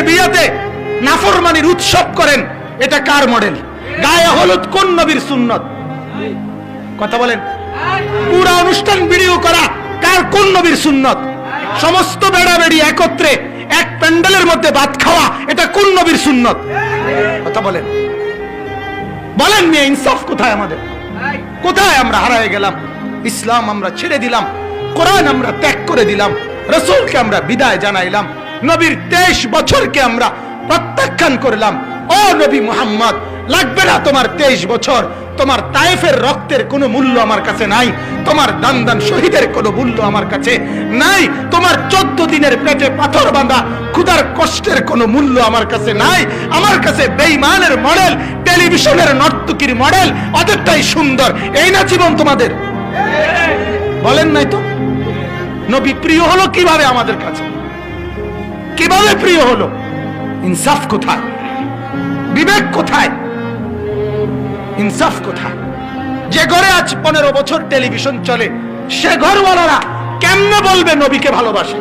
বিয়েতে নাফরমানির উৎসব করেন, এটা কার মডেল? গায়ে হলুদ কোন নবীর সুন্নত? কথা বলেন। পুরা অনুষ্ঠান ভিডিও করা কার কোন নবীর সুন্নত? সমস্ত বেড়া বেড়ি একত্রে এক প্যান্ডেলের মধ্যে ভাত খাওয়া, এটা কোন নবীর সুন্নত? কথা বলেন। বলেন মিয়া, ইনসাফ কোথায় আমাদের? কোথায় আমরা হারিয়ে গেলাম? ইসলাম আমরা ছেড়ে দিলাম, কোরআন আমরা ত্যাগ করে দিলাম, রাসূলকে আমরা বিদায় জানাইলাম, নবীর 23 বছরকে আমরা প্রত্যাখ্যান করলাম। ও নবী মুহাম্মদ, লাগবে না তোমার 23 বছর। তোমার তায়েফের রক্তের কোনো মূল্য আমার কাছে নাই, তোমার দান দান শহীদের কোনো মূল্য আমার কাছে নাই, তোমার 14 দিনের পেটে পাথর বাঁধা ক্ষুধার কষ্টের কোনো মূল্য আমার কাছে নাই। আমার কাছে বেঈমানের মডেল, টেলিভিশনের নর্তকীর মডেল, ওদেরটাই সুন্দর। এই না জীবন তোমাদের? বলেন নাই তো? নবী প্রিয় হলো কিভাবে আমাদের কাছে? কিভাবে প্রিয় হলো? ইনসাফ কোথায়? বিবেক কোথায়? ইনসাফ কোথায়? যে ঘরে আজ 15 বছর টেলিভিশন চলে, সে ঘরওয়ালারা কেমনে বলবে নবীকে ভালোবাসে?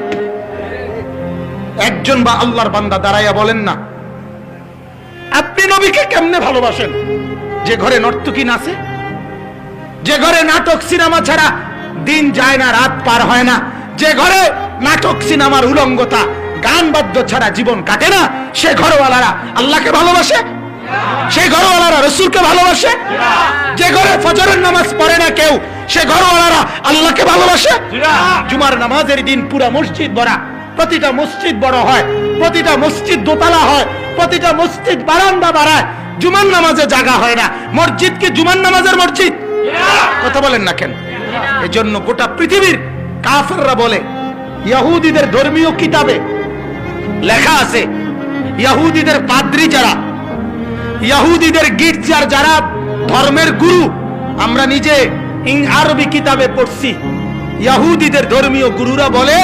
একজন বা আল্লাহর বান্দা দাঁড়াইয়া বলেন না, আপনি নবীকে কেমনে ভালোবাসেন? যে ঘরে নর্তকী নাচে, যে ঘরে নাটক সিনেমা ছাড়া দিন যায় না, রাত পার হয় না, যে ঘরে নাটক সিনেমার উলঙ্গতা, গান বাদ্য ছাড়া জীবন কাটে না, সে ঘরওয়ালারা আল্লাহকে ভালোবাসে? সে ঘরওয়ালারা রাসূলকে ভালোবাসে? যে ঘরে ফজরের নামাজ পড়ে না কেউ, সে ঘরওয়ালারা আল্লাহকে ভালোবাসে? জুমার নামাজের দিন পুরা মসজিদ ভরা, প্রতিটা মসজিদ বড় হয়, প্রতিটা মসজিদ দোতলা হয়, প্রতিটা মসজিদ বারান্দা বাড়ায়, জুমার নামাজে জায়গা হয় না। মসজিদ কি জুমার নামাজের মসজিদ? কথা বলেন না কেন? এজন্য গোটা পৃথিবীর কাফেররা বলে, ইহুদিদের ধর্মীয় কিতাবে লেখা আছে, ইহুদিদের পাদ্রী যারা, ইহুদিদের গির্জার যারা ধর্মের গুরু, আমরা নিজে আরবি কিতাবে পড়ছি, ইহুদিদের ধর্মীয় গুরুরা বলে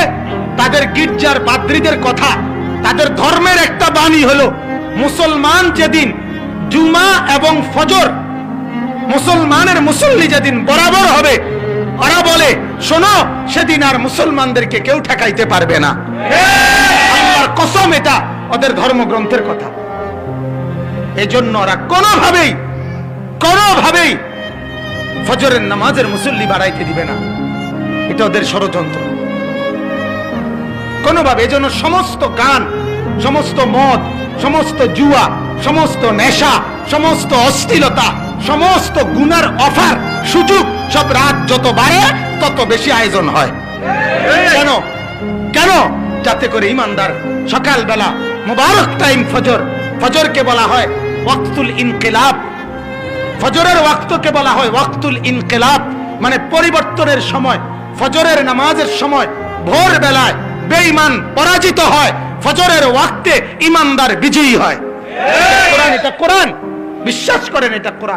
তাদের গির্জার পাদ্রীদের কথা, তাদের ধর্মের একটা বাণী হলো, মুসলমান যেদিন জুমা এবং ফজর, মুসলমানের মুসল্লি যেদিন বরাবর হবে, ওরা বলে শোনো, সেদিন আর মুসলমানদেরকে কেউ ঠেকাইতে পারবে না। আল্লাহর কসম, এটা ওদের ধর্মগ্রন্থের কথা। এজন্য ওরা কোনোভাবেই ফজরের নামাজের মুসল্লি বাড়াইতে দিবে না। এটা ওদের ষড়যন্ত্র কোনোভাবে। এজন্য সমস্ত গান, সমস্ত মদ, সমস্ত জুয়া, সমস্ত নেশা, সমস্ত অশ্লীলতা, সমস্ত গুনার অফার, সুযোগ, সব রাত যত বাড়ে তত বেশি আয়োজন হয়। কেন? কেন? যাতে করে ইমানদার সকালবেলা মুবারক টাইম ফজর, ফজরকে বলা হয় ওয়াক্তুল ইনকিলাব, ফজরের ওয়াক্তকে বলা হয় ওয়াক্তুল ইনকিলাব, মানে পরিবর্তনের সময়। ফজরের নামাজের সময় ভোর বেলায় বেঈমান পরাজিত হয়, ফজরের ওয়াক্তে ইমানদার বিজয়ী হয়। এটা কোরআন, বিশ্বাস করেন, এটা কোরআন।